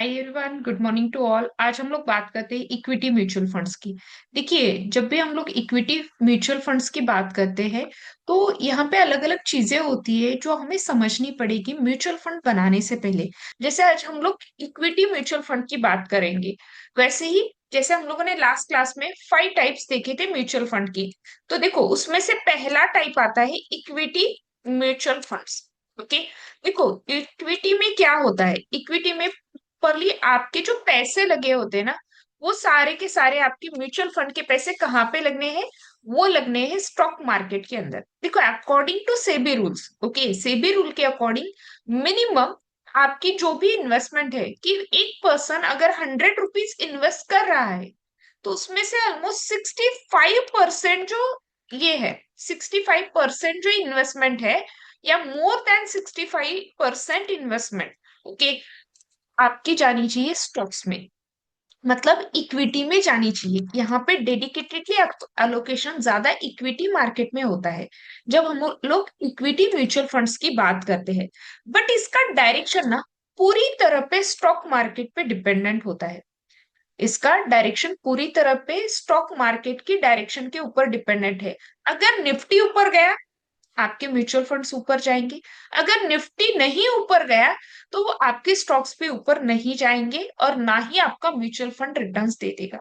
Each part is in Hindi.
Hi everyone, good morning to all. आज हम लोग बात करते हैं इक्विटी म्यूचुअल फंड्स की। देखिए, जब भी हम लोग इक्विटी म्यूचुअल फंड्स की बात करते हैं तो यहाँ पे अलग अलग चीजें होती है जो हमें समझनी पड़ेगी म्यूचुअल फंड बनाने से पहले। जैसे आज हम लोग इक्विटी म्यूचुअल फंड की बात करेंगे, वैसे ही जैसे हम लोगों ने लास्ट क्लास में 5 टाइप्स देखे थे म्यूचुअल फंड की। तो देखो, उसमें से पहला टाइप आता है इक्विटी म्यूचुअल फंड्स। ओके। देखो, इक्विटी में क्या होता है, इक्विटी में प्रॉपरली आपके जो पैसे लगे होते हैं ना, वो सारे के सारे आपके म्यूचुअल फंड के पैसे कहाँ पे लगने हैं? वो लगने हैं स्टॉक मार्केट के अंदर। देखो, according to SEBI rules, okay, SEBI rule के अकॉर्डिंग मिनिमम आपकी जो भी इन्वेस्टमेंट है, कि एक पर्सन अगर 100 रुपीज इन्वेस्ट कर रहा है तो उसमें से ऑलमोस्ट 65% जो ये है, 65% जो इन्वेस्टमेंट है, या मोर देन 65% इन्वेस्टमेंट, ओके, आपकी जानी चाहिए स्टॉक्स में, मतलब इक्विटी में जानी चाहिए। यहाँ पे डेडिकेटेडली अलोकेशन ज्यादा इक्विटी मार्केट में होता है जब हम लोग इक्विटी म्यूचुअल फंड्स की बात करते हैं। बट इसका डायरेक्शन ना पूरी तरह पे स्टॉक मार्केट पे डिपेंडेंट होता है। इसका डायरेक्शन पूरी तरह पे स्टॉक मार्केट की डायरेक्शन के ऊपर डिपेंडेंट है। अगर निफ्टी ऊपर गया, आपके म्यूचुअल फंड्स ऊपर जाएंगे। अगर निफ्टी नहीं ऊपर गया तो वो आपके स्टॉक्स पे ऊपर नहीं जाएंगे और ना ही आपका म्यूचुअल फंड रिटर्न्स दे देगा।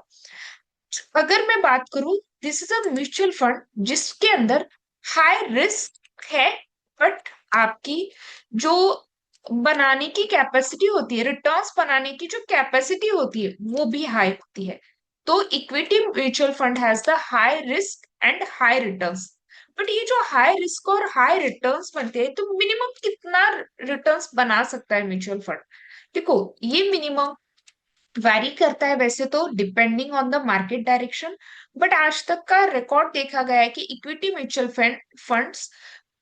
अगर मैं बात करूं, this is a mutual fund जिसके अंदर हाई रिस्क है, बट आपकी जो बनाने की कैपेसिटी होती है, रिटर्न्स बनाने की जो कैपेसिटी होती है, वो भी हाई होती है। तो equity mutual fund has the high risk and high returns. But ये जो हाई रिस्क और हाई रिटर्न्स बनते हैं, तो मिनिमम कितना रिटर्न्स बना सकता है म्यूचुअल फंड? देखो, ये मिनिमम वैरी करता है वैसे तो depending on the market direction. But आज तक का रिकॉर्ड देखा गया है कि equity mutual funds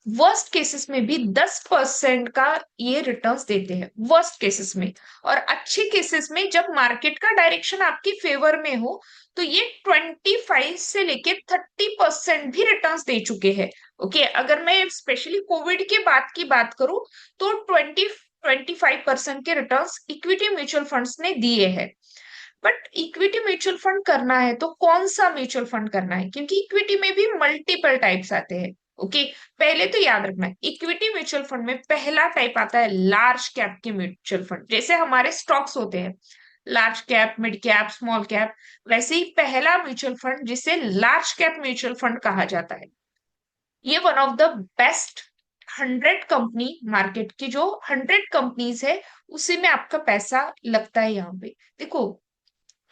worst cases में भी 10% का ये रिटर्न्स देते हैं, वर्स्ट केसेस में। और अच्छे केसेस में, जब मार्केट का डायरेक्शन आपकी फेवर में हो, तो ये 25 से लेके 30% भी रिटर्न्स दे चुके हैं। ओके, अगर मैं स्पेशली कोविड के बाद की बात करूं तो 25% के रिटर्न्स इक्विटी म्यूचुअल फंड्स ने दिए हैं। बट इक्विटी म्यूचुअल फंड करना है तो कौन सा म्यूचुअल फंड करना है, क्योंकि इक्विटी में भी मल्टीपल टाइप्स आते हैं। ओके, पहले तो याद रखना है, इक्विटी म्यूचुअल फंड में पहला टाइप आता है लार्ज कैप के म्यूचुअल फंड। जैसे हमारे स्टॉक्स होते हैं large cap, mid cap, small cap, वैसे ही पहला म्यूचुअल फंड जिसे लार्ज कैप म्यूचुअल फंड कहा जाता है, ये one of the best 100 company, market की जो 100 कंपनीज है, उसी में आपका पैसा लगता है यहाँ पे। देखो,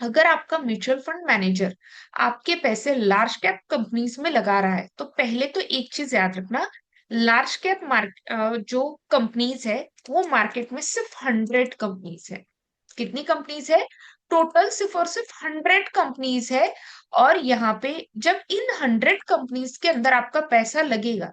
अगर आपका म्यूचुअल फंड मैनेजर आपके पैसे लार्ज कैप कंपनीज में लगा रहा है, तो पहले तो एक चीज याद रखना, लार्ज कैप जो कंपनीज है, वो मार्केट में सिर्फ 100 कंपनीज है। कितनी कंपनीज है? टोटल सिर्फ और सिर्फ 100 कंपनीज है। और यहाँ पे जब इन 100 कंपनीज के अंदर आपका पैसा लगेगा,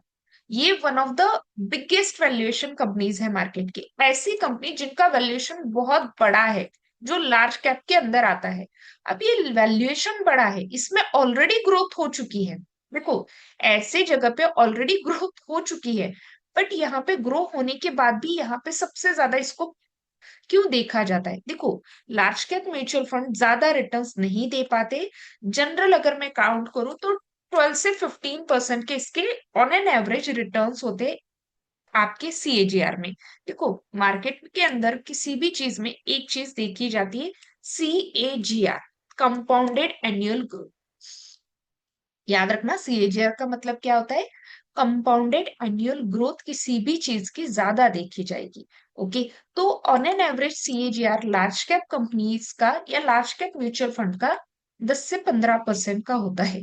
ये one of the biggest valuation companies है मार्केट की, ऐसी कंपनी जिनका वैल्यूएशन बहुत बड़ा है, जो लार्ज कैप के अंदर आता है। अब ये वैल्यूएशन बड़ा है, इसमें ऑलरेडी ग्रोथ हो चुकी है। देखो, ऐसे जगह पे ऑलरेडी ग्रोथ हो चुकी है, बट यहाँ पे ग्रो होने के बाद भी यहाँ पे सबसे ज्यादा इसको क्यों देखा जाता है? देखो, लार्ज कैप म्यूचुअल फंड ज्यादा रिटर्न्स नहीं दे पाते। जनरल अगर मैं काउंट करूं तो 12 से 15% के इसके ऑन एन एवरेज रिटर्न्स होते आपके सीएजीआर में। देखो, मार्केट के अंदर किसी भी चीज में एक चीज देखी जाती है, सीएजीआर, कंपाउंडेड एनुअल ग्रोथ। याद रखना, सीएजीआर का मतलब क्या होता है? कंपाउंडेड एनुअल ग्रोथ किसी भी चीज की ज्यादा देखी जाएगी। ओके, तो on an average CAGR large cap companies का या लार्ज कैप म्यूचुअल फंड का 10 से 15% का होता है।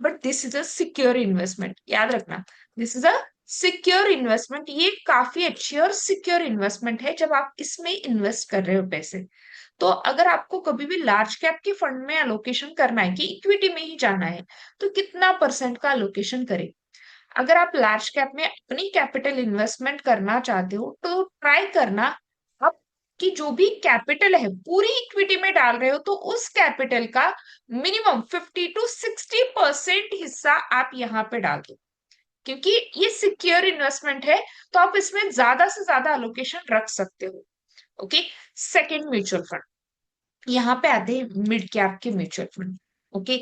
But this is a secure investment, याद रखना, this is a secure investment. ये काफी अच्छी और सिक्योर इन्वेस्टमेंट है जब आप इसमें इन्वेस्ट कर रहे हो पैसे। तो अगर आपको कभी भी लार्ज कैप के फंड में अलोकेशन करना है कि इक्विटी में ही जाना है, तो कितना परसेंट का अलोकेशन करें? अगर आप लार्ज कैप में अपनी कैपिटल इन्वेस्टमेंट करना चाहते हो तो ट्राई करना, आप कि जो भी कैपिटल है पूरी इक्विटी में डाल रहे हो, तो उस कैपिटल का मिनिमम 50 to 60% हिस्सा आप यहाँ पे डाल दो। क्योंकि ये सिक्योर इन्वेस्टमेंट है, तो आप इसमें ज्यादा से ज्यादा अलोकेशन रख सकते हो। ओके। सेकंड म्यूचुअल फंड, यहाँ पे आते हैं मिड कैप के mutual fund. Okay,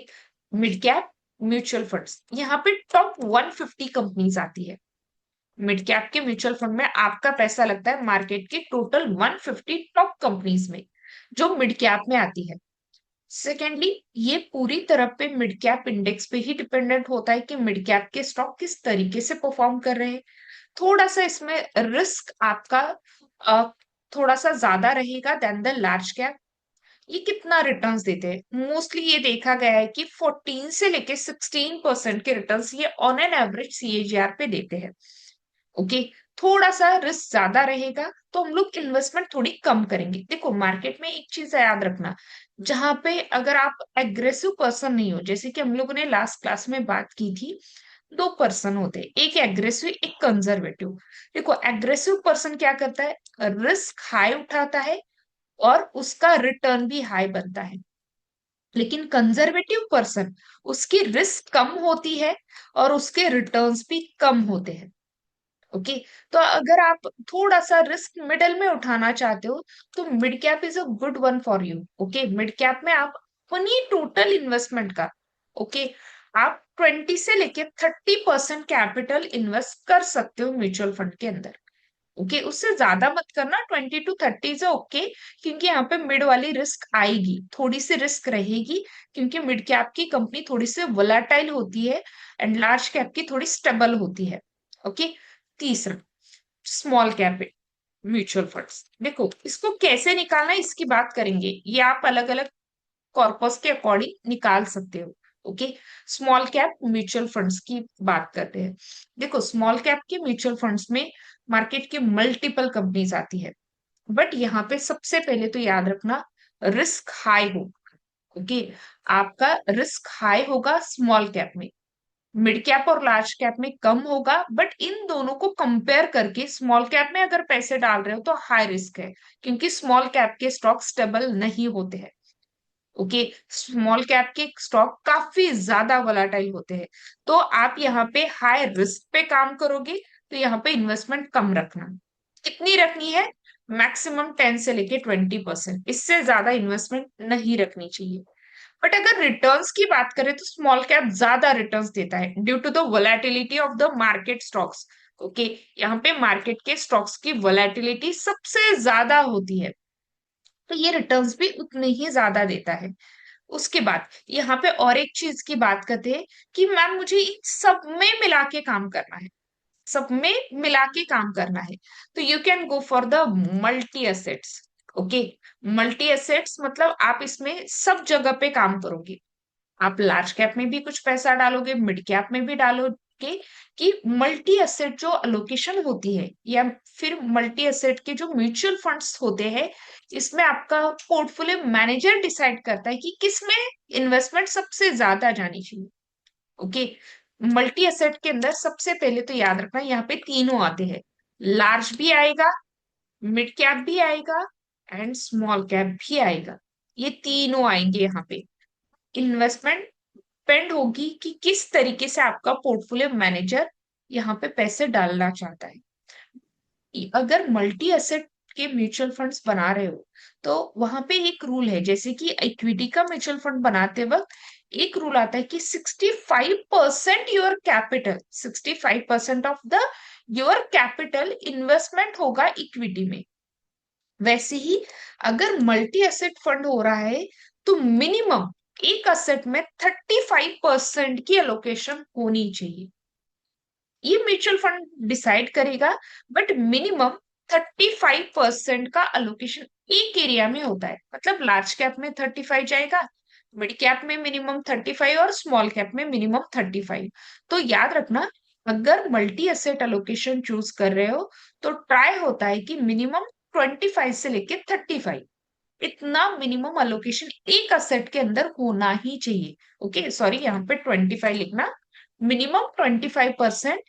mid cap mutual funds, यहाँ पे टॉप 150 कंपनीज आती है। मिड कैप के म्यूचुअल फंड में आपका पैसा लगता है मार्केट के टोटल 150 टॉप कंपनीज में, जो मिड कैप में आती है। सेकेंडली, ये पूरी तरह पे मिड कैप इंडेक्स पे ही डिपेंडेंट होता है कि मिड कैप के स्टॉक किस तरीके से परफॉर्म कर रहे हैं। थोड़ा सा इसमें रिस्क आपका अ, थोड़ा सा ज्यादा रहेगा देन द लार्ज कैप। ये कितना रिटर्न्स देते हैं, मोस्टली ये देखा गया है कि 14 से लेके 16% के रिटर्न्स ये ऑन एन एवरेज सीएजीआर पे देते हैं। ओके, थोड़ा सा रिस्क ज्यादा रहेगा तो हम लोग इन्वेस्टमेंट थोड़ी कम करेंगे। देखो मार्केट में एक चीज याद रखना, जहां पे अगर आप एग्रेसिव पर्सन नहीं हो, जैसे कि हम लोगों ने लास्ट क्लास में बात की थी, दो पर्सन होते हैं, एक एग्रेसिव एक कंजर्वेटिव। देखो एग्रेसिव पर्सन क्या करता है, रिस्क हाई उठाता है और उसका रिटर्न भी हाई बनता है। लेकिन कंजर्वेटिव पर्सन, उसकी रिस्क कम होती है और उसके रिटर्न्स भी कम होते हैं। ओके, तो अगर आप थोड़ा सा रिस्क मिडल में उठाना चाहते हो तो mid cap is a good one for you. Okay, mid cap में आप अपनी टोटल इन्वेस्टमेंट का, ओके, आप 20 से लेके 30% कैपिटल इन्वेस्ट कर सकते हो म्यूचुअल फंड के अंदर। ओके, उससे ज्यादा मत करना, 20 to 30 से ओके, क्योंकि यहाँ पे मिड वाली रिस्क आएगी, थोड़ी सी रिस्क रहेगी, क्योंकि मिड कैप की कंपनी थोड़ी सी वोलाटाइल होती है एंड लार्ज कैप की थोड़ी स्टेबल होती है। ओके, तीसरा, स्मॉल कैप म्यूचुअल फंड्स। देखो इसको कैसे निकालना है इसकी बात करेंगे, ये आप अलग अलग कॉर्पस के अकॉर्डिंग निकाल सकते हो। Okay, small cap mutual funds की बात करते हैं। देखो स्मॉल कैप के म्यूचुअल फंड्स में मार्केट के मल्टीपल कंपनीज आती है, बट यहाँ पे सबसे पहले तो याद रखना, रिस्क हाई होगा। ओके, आपका रिस्क हाई होगा स्मॉल कैप में, मिड कैप और लार्ज कैप में कम होगा, बट इन दोनों को कंपेयर करके स्मॉल कैप में अगर पैसे डाल रहे हो तो हाई रिस्क है, क्योंकि स्मॉल कैप के स्टॉक स्टेबल नहीं होते हैं। ओके, स्मॉल कैप के स्टॉक काफी ज्यादा वोलाटाइल होते हैं, तो आप यहाँ पे हाई रिस्क पे काम करोगे, तो यहाँ पे इन्वेस्टमेंट कम रखना। कितनी रखनी है, मैक्सिमम 10 से लेके 20%, इससे ज्यादा इन्वेस्टमेंट नहीं रखनी चाहिए। बट अगर रिटर्न्स की बात करें तो स्मॉल कैप ज्यादा रिटर्न्स देता है due to the volatility of the market stocks. Okay, यहाँ पे मार्केट के स्टॉक्स की वोलेटिलिटी सबसे ज्यादा होती है, तो ये रिटर्न्स भी उतने ही ज्यादा देता है। उसके बाद यहाँ पे और एक चीज की बात करते हैं कि मैम मुझे इन सब में मिला के काम करना है, सब में मिला के काम करना है, तो you can go for the multi assets. Okay, multi assets मतलब आप इसमें सब जगह पे काम करोगे, आप लार्ज कैप में भी कुछ पैसा डालोगे, मिड कैप में भी डालोगे, कि मल्टी एसेट जो अलोकेशन होती है या फिर मल्टी एसेट के जो म्यूचुअल फंड्स होते हैं, इसमें आपका पोर्टफोलियो मैनेजर डिसाइड करता है कि किस में इन्वेस्टमेंट सबसे ज्यादा जानी चाहिए। ओके, मल्टी एसेट के अंदर सबसे पहले तो याद रखना यहाँ पे तीनों आते हैं, लार्ज भी आएगा, मिड कैप भी आएगा एंड स्मॉल कैप भी आएगा, ये तीनों आएंगे यहाँ पे। इन्वेस्टमेंट डिपेंड होगी कि किस तरीके से आपका पोर्टफोलियो मैनेजर यहाँ पे पैसे डालना चाहता है। अगर मल्टी एसेट के म्यूचुअल फंड्स बना रहे हो तो वहां पे एक रूल है, जैसे कि इक्विटी का म्यूचुअल फंड बनाते वक्त एक रूल आता है कि 65% your capital, 65% of the your capital investment होगा इक्विटी में। वैसे ही अगर मल्टी एसेट फंड हो रहा है तो मिनिमम एक असेट में 35% की एलोकेशन होनी चाहिए। ये म्यूचुअल फंड डिसाइड करेगा, बट मिनिमम 35% का अलोकेशन एक एरिया में होता है, मतलब लार्ज कैप में 35 जाएगा, मिड कैप में मिनिमम 35 और स्मॉल कैप में मिनिमम 35। तो याद रखना, अगर मल्टी एसेट अलोकेशन चूज कर रहे हो तो ट्राई होता है कि मिनिमम 25 से लेके 35, इतना मिनिमम अलोकेशन एक असेट के अंदर होना ही चाहिए। ओके सॉरी, यहाँ पे 25 लिखना, मिनिमम 25%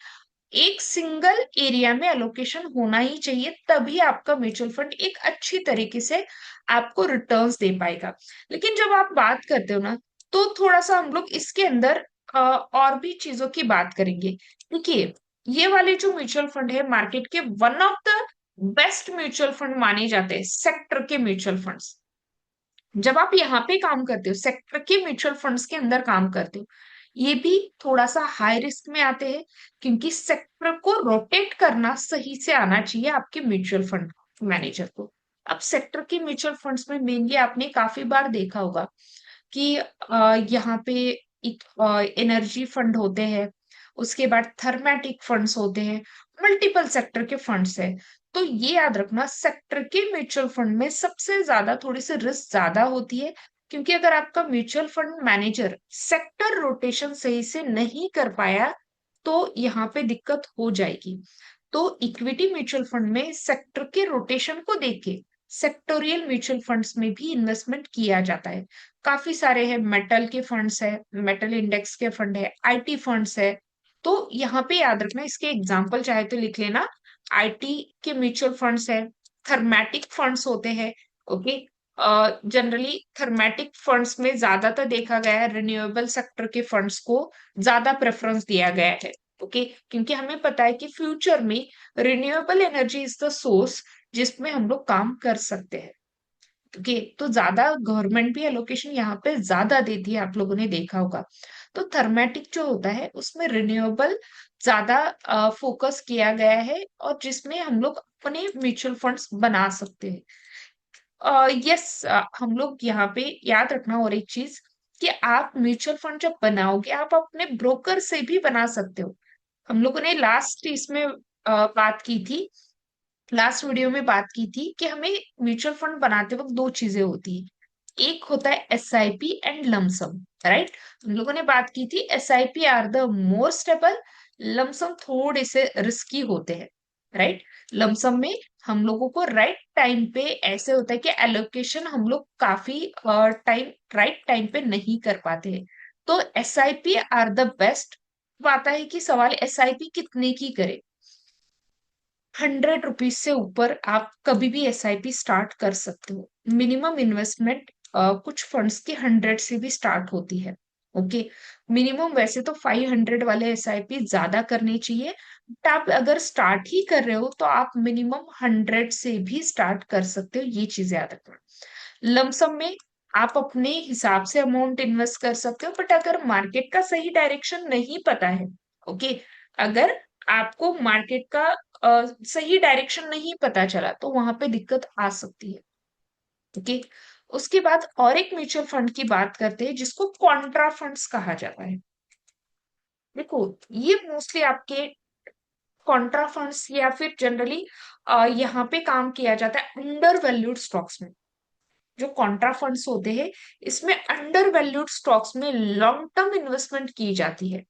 एक सिंगल एरिया में अलोकेशन होना ही चाहिए, तभी आपका म्यूचुअल फंड एक अच्छी तरीके से आपको रिटर्न्स दे पाएगा। लेकिन जब आप बात करते हो ना, तो थोड़ा सा हम लोग इसके अंदर और भी चीजों की बात करेंगे। देखिए, ये वाले जो म्यूचुअल फंड है मार्केट के one of the best mutual fund माने जाते हैं सेक्टर के म्यूचुअल फंड्स। जब आप यहाँ पे काम करते हो, सेक्टर के म्यूचुअल फंड्स के अंदर काम करते हो, ये भी थोड़ा सा हाई रिस्क में आते हैं, क्योंकि सेक्टर को रोटेट करना सही से आना चाहिए आपके म्यूचुअल फंड मैनेजर को। अब सेक्टर के म्यूचुअल फंड्स में मेनली आपने काफी बार देखा होगा कि यहाँ पे एनर्जी फंड होते हैं, उसके बाद थर्मेटिक फंड्स होते हैं, मल्टीपल सेक्टर के फंड्स है। तो ये याद रखना, सेक्टर के म्यूचुअल फंड में सबसे ज्यादा थोड़ी सी रिस्क ज्यादा होती है, क्योंकि अगर आपका mutual fund manager sector rotation सही से नहीं कर पाया तो यहाँ पे दिक्कत हो जाएगी। तो इक्विटी म्यूचुअल फंड में सेक्टर के रोटेशन को देख के सेक्टोरियल म्यूचुअल फंड्स में भी इन्वेस्टमेंट किया जाता है। काफी सारे हैं, मेटल के फंड्स है, मेटल इंडेक्स के फंड है, आईटी फंड्स है। तो यहाँ पे याद रखना, इसके एग्जांपल चाहे तो लिख लेना। आईटी के म्यूचुअल फंड्स है, थर्मेटिक फंड्स होते हैं। ओके, जनरली थर्मेटिक फंड्स में ज्यादातर देखा गया है रिन्यूएबल सेक्टर के फंड्स को ज्यादा प्रेफरेंस दिया गया है। ओके, क्योंकि हमें पता है कि फ्यूचर में renewable energy is the source जिसमें हम लोग काम कर सकते हैं। ओके, तो ज्यादा गवर्नमेंट भी एलोकेशन यहाँ पे ज्यादा देती है, आप लोगों ने देखा होगा। तो थर्मेटिक जो होता है उसमें रिन्यूएबल ज्यादा फोकस किया गया है, और जिसमें हम लोग अपने म्यूचुअल फंड्स बना सकते हैं। यस, हम लोग यहाँ पे याद रखना और एक चीज, कि आप म्यूचुअल फंड जब बनाओगे आप अपने ब्रोकर से भी बना सकते हो। हम लोगों ने लास्ट इसमें बात की थी, लास्ट वीडियो में बात की थी कि हमें म्यूचुअल फंड बनाते वक्त दो चीजें होती है, एक होता है एसआईपी एंड लमसम, राइट। हम लोगों ने बात की थी SIP are the more stable, lump sum थोड़े से रिस्की होते हैं, राइट। लमसम में हम लोगों को राइट टाइम पे ऐसे होता है कि एलोकेशन हम लोग काफी टाइम राइट टाइम पे नहीं कर पाते हैं। तो एसआईपी आर द बेस्ट। आता है कि सवाल एसआईपी कितने की करें। 100 रुपीज से ऊपर आप कभी भी एसआईपी स्टार्ट कर सकते हो। मिनिमम इन्वेस्टमेंट कुछ फंड्स की 100 से भी स्टार्ट होती है। ओके, मिनिमम वैसे तो 500 वाले एसआईपी ज्यादा करने चाहिए, बट आप अगर स्टार्ट ही कर रहे हो तो आप मिनिमम 100 से भी स्टार्ट कर सकते हो, ये चीज याद रखना। लमसम में आप अपने हिसाब से अमाउंट इन्वेस्ट कर सकते हो, बट अगर मार्केट का सही डायरेक्शन नहीं पता है, ओके, अगर आपको मार्केट का सही डायरेक्शन नहीं पता चला तो वहां पे दिक्कत आ सकती है। ओके, उसके बाद और एक म्यूचुअल फंड की बात करते हैं जिसको कॉन्ट्रा फंड्स कहा जाता है। देखो, ये मोस्टली आपके कॉन्ट्रा फंड्स या फिर जनरली यहाँ पे काम किया जाता है अंडर वैल्यूड स्टॉक्स में। जो कॉन्ट्रा फंड्स होते हैं इसमें अंडर वैल्यूड स्टॉक्स में लॉन्ग टर्म इन्वेस्टमेंट की जाती है।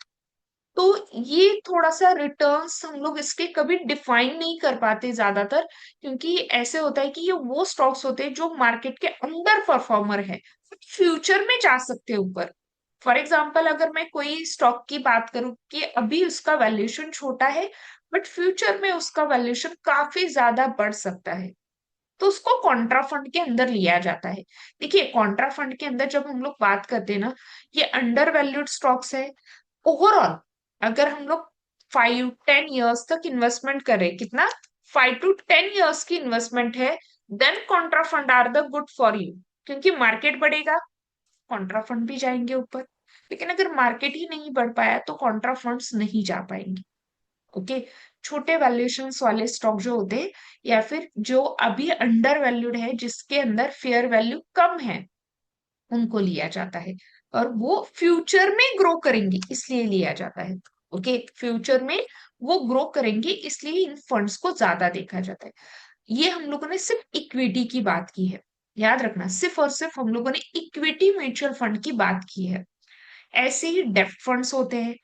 तो ये थोड़ा सा रिटर्न्स हम लोग इसके कभी डिफाइन नहीं कर पाते ज्यादातर, क्योंकि ऐसे होता है कि ये वो स्टॉक्स होते हैं जो मार्केट के अंडर परफॉर्मर है, फ्यूचर में जा सकते हैं ऊपर। फॉर एग्जाम्पल, अगर मैं कोई स्टॉक की बात करूं कि अभी उसका वैल्यूएशन छोटा है, बट फ्यूचर में उसका वैल्यूएशन काफी ज्यादा बढ़ सकता है, तो उसको कॉन्ट्रा फंड के अंदर लिया जाता है। देखिए, कॉन्ट्रा फंड के अंदर जब हम लोग बात करते हैं ना, ये अंडर वैल्यूड स्टॉक्स है। ओवरऑल अगर हम लोग 5-10 ईयर्स तक इन्वेस्टमेंट करें, कितना, 5 to 10 ईयर्स की इन्वेस्टमेंट है, then contra fund are the good for you, क्योंकि मार्केट बढ़ेगा, कॉन्ट्रा फंड भी जाएंगे ऊपर। लेकिन अगर मार्केट ही नहीं बढ़ पाया तो कॉन्ट्रा फंड्स नहीं जा पाएंगे। ओके, छोटे वैल्यूएशंस वाले स्टॉक जो होते हैं, या फिर जो अभी अंडर वैल्यूड है, जिसके अंदर फेयर वैल्यू कम है, उनको लिया जाता है। और वो फ्यूचर में ग्रो करेंगे इसलिए लिया जाता है। ओके, फ्यूचर में वो ग्रो करेंगे इसलिए इन फंड्स को ज्यादा देखा जाता है। ये हम लोगों ने सिर्फ इक्विटी की बात की है, याद रखना, सिर्फ और सिर्फ हम लोगों ने इक्विटी म्यूचुअल फंड की बात की है। ऐसे ही डेप्ट फंड्स होते हैं,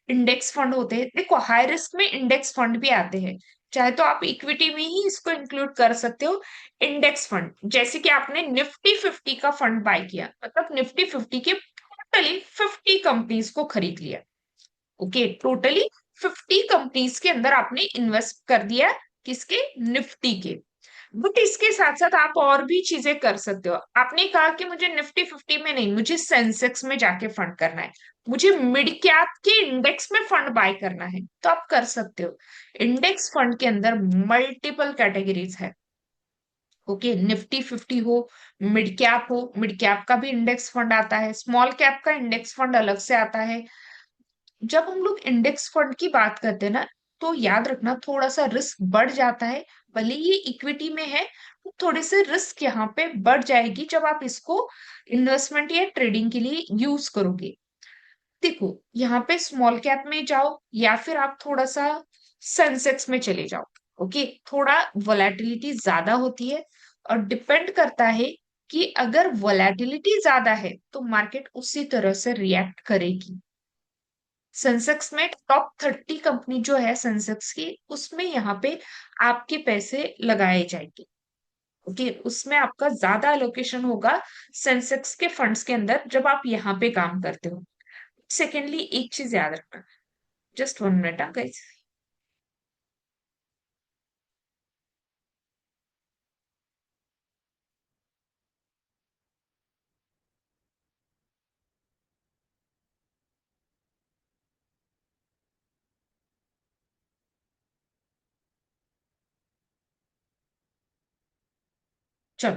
इंडेक्स फंड होते हैं। देखो, हाई रिस्क में इंडेक्स फंड भी आते हैं, चाहे तो आप इक्विटी में ही इसको इंक्लूड कर सकते हो। इंडेक्स फंड जैसे कि आपने निफ्टी 50 का फंड बाय किया, मतलब निफ्टी 50 के टोटली 50 कंपनीज को खरीद लिया। ओके, टोटली 50 कंपनीज के अंदर आपने इन्वेस्ट कर दिया, किसके, निफ्टी के। बट इसके साथ साथ आप और भी चीजें कर सकते हो। आपने कहा कि मुझे निफ्टी 50 में नहीं, मुझे सेंसेक्स में जाके फंड करना है, मुझे मिड कैप के इंडेक्स में फंड बाय करना है, तो आप कर सकते हो। इंडेक्स फंड के अंदर मल्टीपल कैटेगरीज है। ओके, निफ्टी 50 हो, मिड कैप का भी इंडेक्स फंड आता है, स्मॉल कैप का इंडेक्स फंड अलग से आता है। जब हम लोग इंडेक्स फंड की बात करते हैं ना, तो याद रखना थोड़ा सा रिस्क बढ़ जाता है। भले ये इक्विटी में है, तो थोड़े से रिस्क यहाँ पे बढ़ जाएगी जब आप इसको इन्वेस्टमेंट या ट्रेडिंग के लिए यूज करोगे। देखो, यहाँ पे स्मॉल कैप में जाओ या फिर आप थोड़ा सा सेंसेक्स में चले जाओ। ओके, थोड़ा वोलेटिलिटी ज्यादा होती है, और डिपेंड करता है कि अगर वोलेटिलिटी ज्यादा है तो मार्केट उसी तरह से रिएक्ट करेगी। सेंसेक्स में टॉप 30 कंपनी जो है सेंसेक्स की, उसमें यहाँ पे आपके पैसे लगाए जाएंगे। ओके, उसमें आपका ज्यादा एलोकेशन होगा सेंसेक्स के फंड्स के अंदर जब आप यहाँ पे काम करते हो। सेकेंडली, एक चीज याद रखना, जस्ट 1 मिनट गाइस। चलो,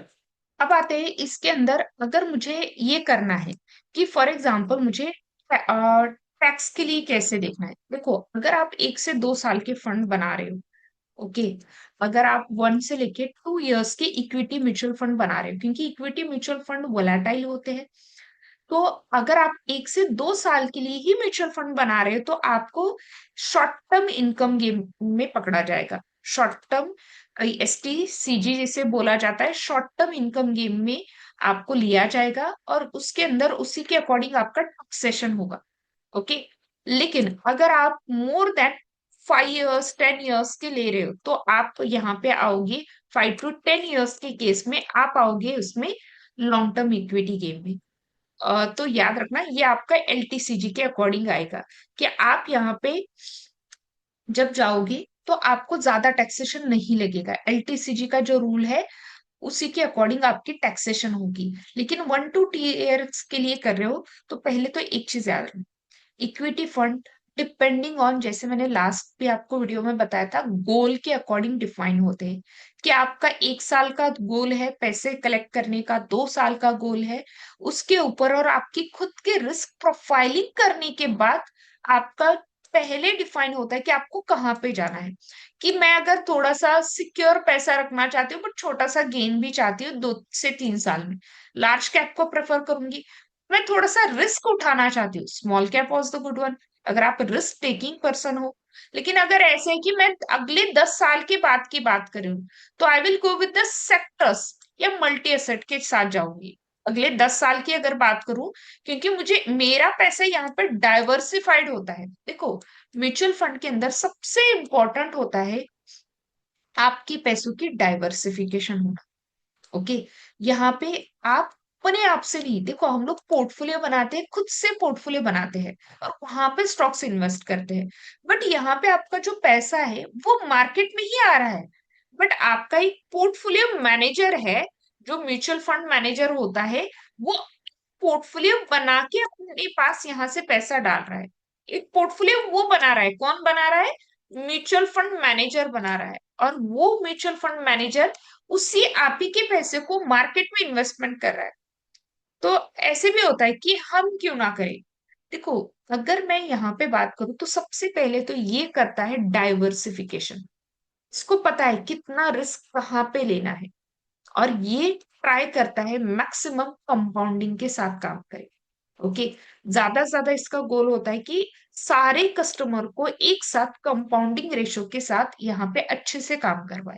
अब आते हैं इसके अंदर। अगर मुझे ये करना है कि फॉर एग्जाम्पल मुझे टैक्स के लिए कैसे देखना है, देखो अगर आप 1 से 2 साल के फंड बना रहे हो, ओके, अगर आप 1 से लेके 2 इयर्स के इक्विटी म्यूचुअल फंड बना रहे हो, क्योंकि इक्विटी म्यूचुअल फंड वोलेटाइल होते हैं, तो अगर आप 1 से 2 साल के लिए ही म्यूचुअल फंड बना रहे हो तो आपको शॉर्ट टर्म इनकम गेम में पकड़ा जाएगा। शॉर्ट टर्म, STCG जिसे बोला जाता है, शॉर्ट टर्म इनकम गेम में आपको लिया जाएगा, और उसके अंदर उसी के अकॉर्डिंग आपका टैक्सेशन होगा। ओके, लेकिन अगर आप मोर देन 5 इयर्स 10 इयर्स के ले रहे हो तो आप यहाँ पे आओगे, 5 to 10 इयर्स के केस में आप आओगे उसमें लॉन्ग टर्म इक्विटी गेम में। तो याद रखना ये आपका LTCG के अकॉर्डिंग आएगा, कि आप यहाँ पे जब जाओगे तो आपको ज्यादा टैक्सेशन नहीं लगेगा। LTCG का जो रूल है उसी के अकॉर्डिंग आपकी टैक्सेशन होगी। लेकिन 1 to 2 इयर्स के लिए कर रहे हो तो पहले तो एक चीज याद रखना, इक्विटी फंड डिपेंडिंग ऑन, जैसे मैंने लास्ट भी आपको वीडियो में बताया था, गोल के अकॉर्डिंग डिफाइन होते हैं। कि आपका 1 साल का गोल है पैसे कलेक्ट करने का, 2 साल का गोल है, उसके ऊपर और आपकी खुद के रिस्क प्रोफाइलिंग करने के बाद आपका पहले डिफाइन होता है कि आपको कहाँ पे जाना है। कि मैं अगर थोड़ा सा सिक्योर पैसा रखना चाहती हूँ बट छोटा सा गेन भी चाहती हूँ 2 से 3 साल में, लार्ज कैप को प्रेफर करूंगी। मैं थोड़ा सा रिस्क उठाना चाहती हूँ, small cap was the good one, अगर आप रिस्क टेकिंग पर्सन हो। लेकिन अगर ऐसे है कि मैं अगले 10 साल के बाद की बात करूं, तो I will go with the sectors या मल्टी एसेट के साथ जाऊंगी। अगले 10 साल की अगर बात करूं, क्योंकि मुझे मेरा पैसा यहाँ पर डाइवर्सिफाइड होता है। देखो, म्यूचुअल फंड के अंदर सबसे इंपॉर्टेंट होता है आपके पैसों की डाइवर्सिफिकेशन होना। ओके, यहाँ पे आप अपने आप से नहीं, देखो हम लोग पोर्टफोलियो बनाते हैं, खुद से पोर्टफोलियो बनाते हैं और वहां पे स्टॉक्स इन्वेस्ट करते हैं। बट यहाँ पे आपका जो पैसा है वो मार्केट में ही आ रहा है, बट आपका एक पोर्टफोलियो मैनेजर है, जो म्यूचुअल फंड मैनेजर होता है, वो पोर्टफोलियो बना के अपने पास यहाँ से पैसा डाल रहा है। एक पोर्टफोलियो वो बना रहा है, कौन बना रहा है? म्यूचुअल फंड मैनेजर बना रहा है, और वो म्यूचुअल फंड मैनेजर उसी आप ही के पैसे को मार्केट में इन्वेस्टमेंट कर रहा है। तो ऐसे भी होता है कि हम क्यों ना करें। देखो, अगर मैं यहाँ पे बात करूं तो सबसे पहले तो ये करता है डाइवर्सिफिकेशन। इसको पता है कितना रिस्क कहाँ पे लेना है, और ये ट्राई करता है मैक्सिमम कंपाउंडिंग के साथ काम करे। ओके, ज्यादा से ज्यादा इसका गोल होता है कि सारे कस्टमर को एक साथ कंपाउंडिंग रेशो के साथ यहाँ पे अच्छे से काम करवाए।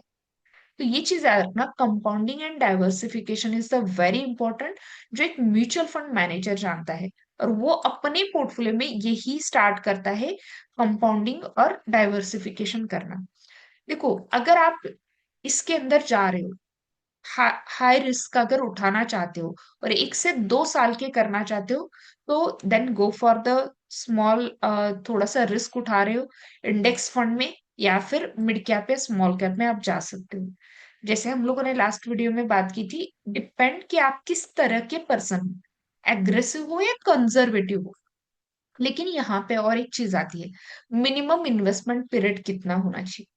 तो ये चीज याद रखना, compounding and diversification is the very important, जो एक म्यूचुअल फंड मैनेजर जानता है, और वो अपने पोर्टफोलियो में यही स्टार्ट करता है, कंपाउंडिंग और डाइवर्सिफिकेशन करना। देखो, अगर आप इसके अंदर जा रहे हो, हाई रिस्क अगर उठाना चाहते हो और 1 से 2 साल के करना चाहते हो, तो then go for the small, थोड़ा सा रिस्क उठा रहे हो इंडेक्स फंड में, या फिर मिड कैप या स्मॉल कैप में आप जा सकते हो। जैसे हम लोगों ने लास्ट वीडियो में बात की थी, डिपेंड कि आप किस तरह के पर्सन हो, एग्रेसिव हो या कंजर्वेटिव हो। लेकिन यहाँ पे और एक चीज आती है, मिनिमम इन्वेस्टमेंट पीरियड कितना होना चाहिए।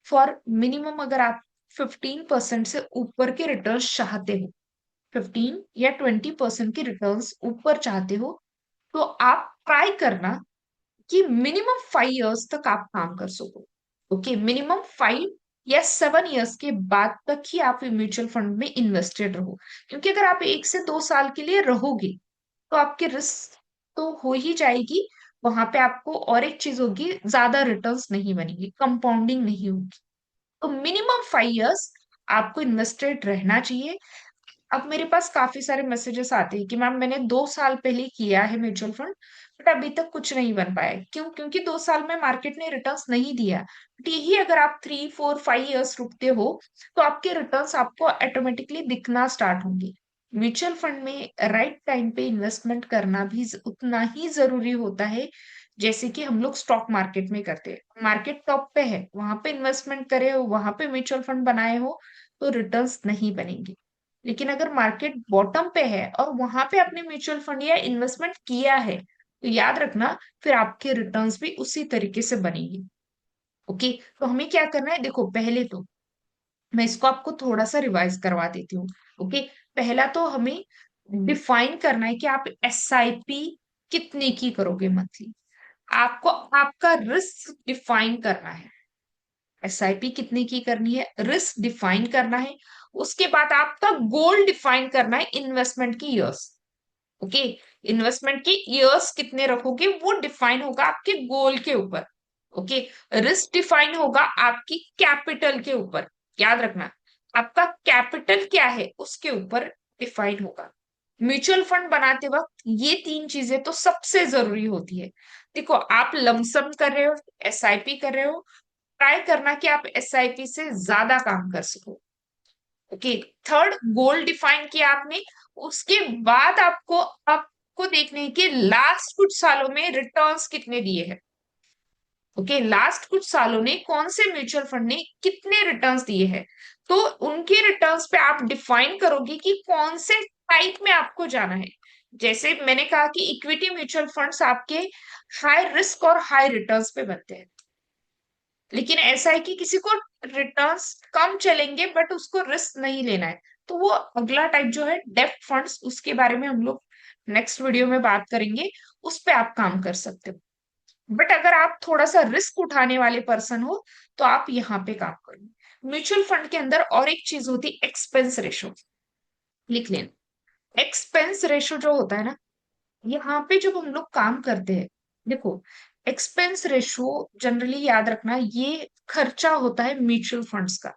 फॉर मिनिमम अगर आप 15% से ऊपर के रिटर्न चाहते हो, 15 या 20% के रिटर्न्स ऊपर चाहते हो, तो आप ट्राई करना कि मिनिमम 5 इयर्स तक आप काम कर सको। ओके, मिनिमम 5 या 7 इयर्स के बाद तक ही आप म्यूचुअल फंड में इन्वेस्टेड रहो, क्योंकि अगर आप 1 से 2 साल के लिए रहोगे तो आपकी रिस्क तो हो ही जाएगी। वहां पे आपको और एक चीज होगी, ज्यादा रिटर्न्स नहीं बनेगी, कंपाउंडिंग नहीं होगी। तो मिनिमम 5 इयर्स आपको इन्वेस्टेड रहना चाहिए। अब मेरे पास काफी सारे मैसेजेस आते हैं कि मैम मैंने 2 साल पहले किया है म्यूचुअल फंड, बट अभी तक कुछ नहीं बन पाया। क्यों? क्योंकि 2 साल में मार्केट ने रिटर्न्स नहीं दिया। बट यही अगर आप 3 4 5 इयर्स रुकते हो, तो आपके रिटर्न्स आपको ऑटोमेटिकली दिखना स्टार्ट होंगे। म्यूचुअल फंड में राइट टाइम पे इन्वेस्टमेंट करना भी उतना ही जरूरी होता है, जैसे कि हम लोग स्टॉक मार्केट में करते हैं। मार्केट टॉप पे है, वहां पे इन्वेस्टमेंट करे हो, वहां पे म्यूचुअल फंड बनाए हो, तो रिटर्न्स नहीं बनेंगे। लेकिन अगर मार्केट बॉटम पे है और वहां पे आपने म्यूचुअल फंड या इन्वेस्टमेंट किया है, तो याद रखना फिर आपके रिटर्न्स भी उसी तरीके से बनेंगे। ओके, तो हमें क्या करना है, देखो पहले तो मैं इसको आपको थोड़ा सा रिवाइज करवा देती हूँ। ओके, पहला तो हमें डिफाइन करना है कि आप एसआईपी कितने की करोगे मंथली। आपको आपका रिस्क डिफाइन करना है, एसआईपी कितने की करनी है, रिस्क डिफाइन करना है। उसके बाद आपका गोल डिफाइन करना है, इन्वेस्टमेंट की ईयर्स। ओके, इन्वेस्टमेंट की ईयर्स कितने रखोगे वो डिफाइन होगा आपके गोल के ऊपर। ओके, रिस्क डिफाइन होगा आपकी कैपिटल के ऊपर। याद रखना, आपका कैपिटल क्या है उसके ऊपर डिफाइन होगा। म्यूचुअल फंड बनाते वक्त ये 3 चीजें तो सबसे जरूरी होती है। देखो, आप लमसम कर रहे हो, एसआईपी कर रहे हो, ट्राई करना कि आप एसआईपी से ज्यादा काम कर सको। ओके, थर्ड, गोल डिफाइन किया आपने। उसके बाद आपको देखने के लास्ट कुछ सालों में रिटर्न्स कितने दिए हैं। ओके, लास्ट कुछ सालों में कौन से म्यूचुअल फंड ने कितने रिटर्न्स दिए हैं, तो उनके रिटर्न्स पे आप डिफाइन करोगे कि कौन से टाइप में आपको जाना है। जैसे मैंने कहा कि इक्विटी म्यूचुअल फंड्स आपके हाई रिस्क और हाई रिटर्न्स पे बनते हैं। लेकिन ऐसा है कि किसी को रिटर्न्स कम चलेंगे बट उसको रिस्क नहीं लेना है, तो वो अगला टाइप जो है डेब्ट फंड्स, उसके बारे में हम लोग नेक्स्ट वीडियो में बात करेंगे। उस पे आप काम कर सकते हो। बट अगर आप थोड़ा सा रिस्क उठाने वाले पर्सन हो, तो आप यहाँ पे काम करो। म्यूचुअल फंड के अंदर और एक चीज होती है, एक्सपेंस रेशो। लिख लेना, एक्सपेंस रेशो जो होता है ना, यहाँ पे जब हम लोग काम करते हैं, देखो एक्सपेंस रेशो जनरली याद रखना, ये खर्चा होता है म्यूचुअल फंड्स का।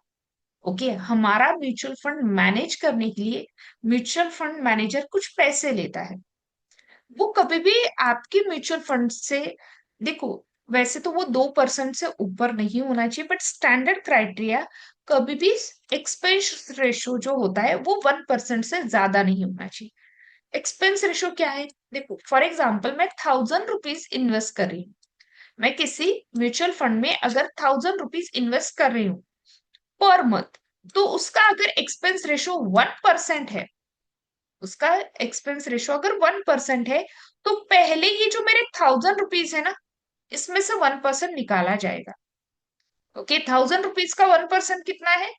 ओके, हमारा म्यूचुअल फंड मैनेज करने के लिए म्यूचुअल फंड मैनेजर कुछ पैसे लेता है। वो कभी भी आपके म्यूचुअल फंड से, देखो वैसे तो वो 2% से ऊपर नहीं होना चाहिए, बट स्टैंडर्ड क्राइटेरिया कभी भी एक्सपेंस रेशो जो होता है वो 1% से ज्यादा नहीं होना चाहिए। एक्सपेंस रेशो क्या है, देखो फॉर एग्जाम्पल मैं 1000 रुपीज इन्वेस्ट कर रही हूँ, मैं किसी म्यूचुअल फंड में अगर 1000 रुपीज इन्वेस्ट कर रही हूँ पर मंथ, तो उसका अगर एक्सपेंस रेशो 1% है, उसका एक्सपेंस रेशो अगर 1% है, तो पहले ही जो मेरे 1000 रुपीज है ना, इसमें से 1% निकाला जाएगा। ओके, 1000 रुपीज का 1% कितना है,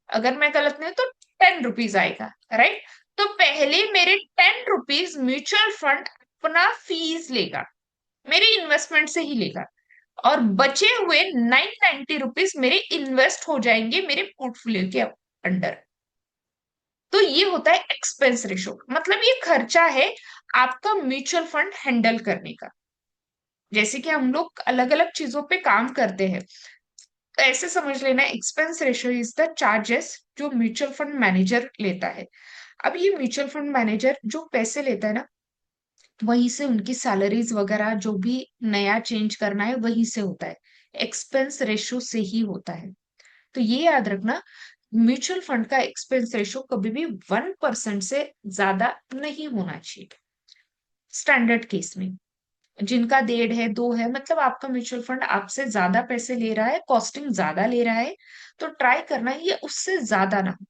अगर मैं गलत नहीं हूं तो 10 रुपीज आएगा, राइट। तो पहले मेरे 10 रुपीज म्यूचुअल फंड अपना फीस लेगा, मेरे इन्वेस्टमेंट से ही लेगा, और बचे हुए 990 रुपीज मेरे इन्वेस्ट हो जाएंगे मेरे पोर्टफोलियो के अंडर। तो ये होता है एक्सपेंस रेशो, मतलब ये खर्चा है आपका म्यूचुअल फंड हैंडल करने का। जैसे कि हम लोग अलग अलग चीजों पे काम करते हैं, तो ऐसे समझ लेना, expense ratio is the charges जो म्यूचुअल फंड मैनेजर लेता है। अब ये म्यूचुअल फंड मैनेजर जो पैसे लेता है ना, वहीं से उनकी सैलरीज वगैरह जो भी नया चेंज करना है वहीं से होता है, एक्सपेंस रेशो से ही होता है। तो ये याद रखना, म्यूचुअल फंड का एक्सपेंस रेशो कभी भी 1% से ज्यादा नहीं होना चाहिए स्टैंडर्ड केस में। जिनका 1.5 है 2 है, मतलब आपका म्यूचुअल फंड आपसे ज्यादा पैसे ले रहा है, कॉस्टिंग ज्यादा ले रहा है, तो ट्राई करना ये उससे ज्यादा ना हो।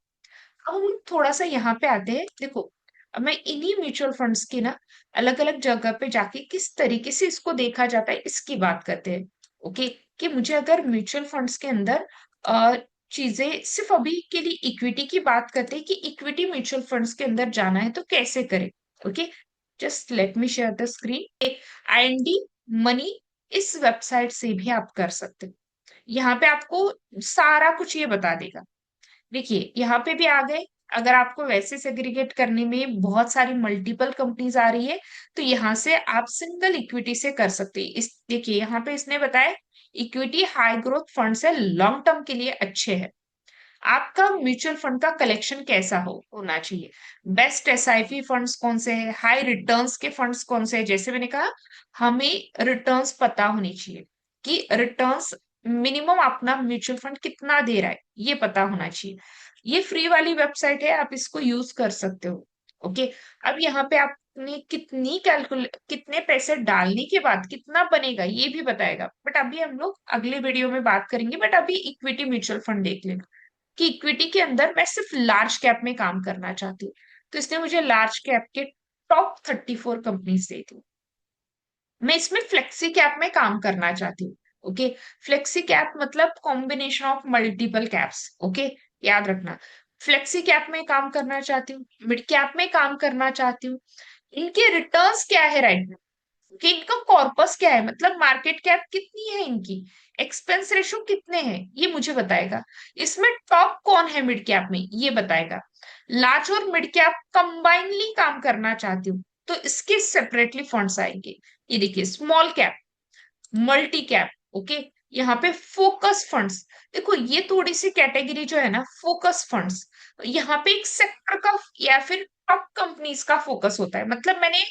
अब हम थोड़ा सा यहाँ पे आते हैं, देखो अब मैं इन्हीं म्यूचुअल फंड्स की ना अलग अलग जगह पे जाके किस तरीके से इसको देखा जाता है इसकी बात करते हैं। ओके, कि मुझे अगर म्यूचुअल फंड्स के अंदर अ, चीजें सिर्फ अभी के लिए इक्विटी की बात करते हैं कि इक्विटी म्यूचुअल फंड्स के अंदर जाना है तो कैसे करें। Okay, just let me share the screen. IND money इस वेबसाइट से भी आप कर सकते हो। यहाँ पे आपको सारा कुछ ये बता देगा। देखिए यहाँ पे भी आ गए। अगर आपको वैसे सेग्रीगेट करने में बहुत सारी मल्टीपल कंपनीज आ रही है, तो यहाँ से आप सिंगल इक्विटी से कर सकते हैं। इस देखिए यहाँ पे इसने बताया इक्विटी हाई ग्रोथ फंड से लॉन्ग टर्म के लिए अच्छे हैं। आपका म्यूचुअल फंड का कलेक्शन कैसा होना चाहिए, बेस्ट एसआईपी फंड्स कौन से हैं, हाई रिटर्न्स के फंड्स कौन से हैं। जैसे मैंने कहा, हमें रिटर्न्स पता होनी चाहिए कि रिटर्न्स मिनिमम अपना म्यूचुअल फंड कितना दे रहा है, ये पता होना चाहिए। ये फ्री वाली वेबसाइट है, आप इसको यूज कर सकते हो। ओके, अब यहाँ पे आपने कितने पैसे डालने के बाद कितना बनेगा ये भी बताएगा, बट अभी हम लोग अगले वीडियो में बात करेंगे। बट अभी इक्विटी म्यूचुअल फंड देख लेना कि इक्विटी के अंदर मैं सिर्फ लार्ज कैप में काम करना चाहती हूँ, तो इसने मुझे लार्ज कैप के टॉप 34 कंपनीज दी थी। मैं इसमें फ्लेक्सी कैप में काम करना चाहती हूँ। ओके, फ्लेक्सी कैप मतलब combination of multiple caps. Okay, याद रखना, फ्लेक्सी कैप में काम करना चाहती हूँ, मिड कैप में काम करना चाहती हूँ। इनके रिटर्न्स क्या है राइट now? कि इनका कॉर्पस क्या है, मतलब मार्केट कैप कितनी है इनकी, एक्सपेंस रेशो कितने हैं ये मुझे बताएगा। इसमें टॉप कौन है मिड कैप में ये बताएगा। लार्ज और मिड कैप कंबाइनली काम करना चाहती हूँ, तो इसके सेपरेटली फंड्स आएंगे। ये देखिए, small cap, multi cap. Okay, यहाँ पे फोकस फंड्स, देखो ये थोड़ी सी कैटेगरी जो है ना फोकस फंड्स, यहाँ पे एक सेक्टर का या फिर टॉप कंपनीज का फोकस होता है। मतलब मैंने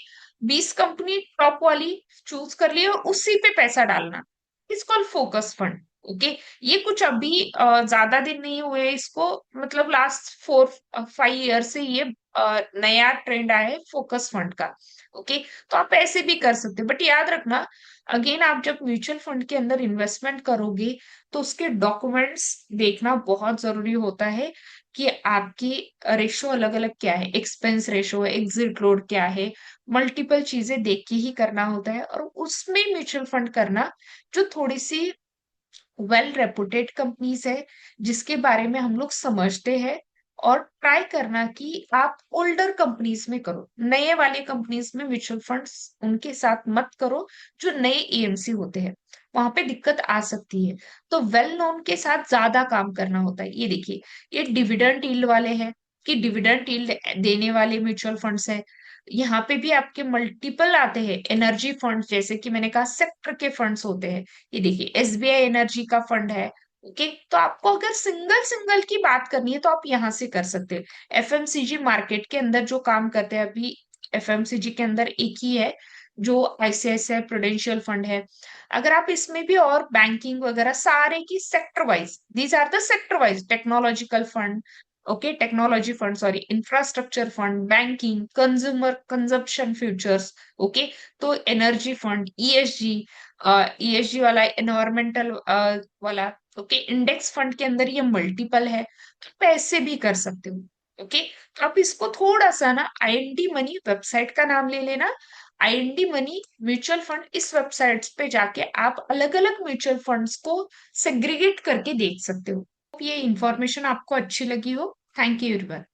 20 कंपनी टॉप वाली चूज कर ली और उसी पे पैसा डालना, it's called focus fund. Okay, ये कुछ अभी ज्यादा दिन नहीं हुए इसको, मतलब लास्ट 4 5 ईयर से ये नया ट्रेंड आया है फोकस फंड का। ओके, तो आप ऐसे भी कर सकते हो, बट याद रखना अगेन, आप जब म्यूचुअल फंड के अंदर इन्वेस्टमेंट करोगे तो उसके डॉक्यूमेंट्स देखना बहुत जरूरी होता है कि आपकी रेशो अलग अलग क्या है, एक्सपेंस रेशो, एग्जिट लोड क्या है, मल्टीपल चीजें देख के ही करना होता है। और उसमें म्यूचुअल फंड करना जो थोड़ी सी वेल रेपुटेड कंपनीज है, जिसके बारे में हम लोग समझते हैं, और ट्राई करना कि आप ओल्डर कंपनीज में करो, नए वाले कंपनीज में म्यूचुअल फंड्स उनके साथ मत करो जो नए एएमसी होते हैं, वहां पे दिक्कत आ सकती है। तो वेल नोन के साथ ज्यादा काम करना होता है। ये देखिए, ये डिविडेंड यील्ड वाले हैं, कि डिविडेंड यील्ड देने वाले म्यूचुअल फंड्स है। यहाँ पे भी आपके मल्टीपल आते हैं, एनर्जी फंड जैसे कि मैंने कहा सेक्टर के फंड्स होते हैं। ये देखिए, एसबीआई एनर्जी का फंड है। ओके, तो आपको अगर सिंगल सिंगल की बात करनी है तो आप यहाँ से कर सकते हैं। एफएमसीजी मार्केट के अंदर जो काम करते हैं अभी, एफएमसीजी के अंदर एक ही है जो आईसीआईसीआई प्रूडेंशियल फंड है। अगर आप इसमें भी और बैंकिंग वगैरह सारे की sector wise, these are the sector wise, technological fund, okay technology fund sorry, infrastructure fund, banking, consumer consumption futures. Okay, तो एनर्जी फंड, ईएसजी, ईएसजी वाला, एनवायरमेंटल वाला। ओके, इंडेक्स फंड के अंदर ये मल्टीपल है, तो पैसे भी कर सकते हो। ओके, तो आप इसको थोड़ा सा ना आईएनडी मनी वेबसाइट का नाम ले लेना, आईएनडी मनी म्यूचुअल फंड, इस वेबसाइट्स पे जाके आप अलग अलग म्यूचुअल फंड्स को सेग्रीगेट करके देख सकते हो। ये इंफॉर्मेशन आपको अच्छी लगी हो, थैंक यू एवरीवन।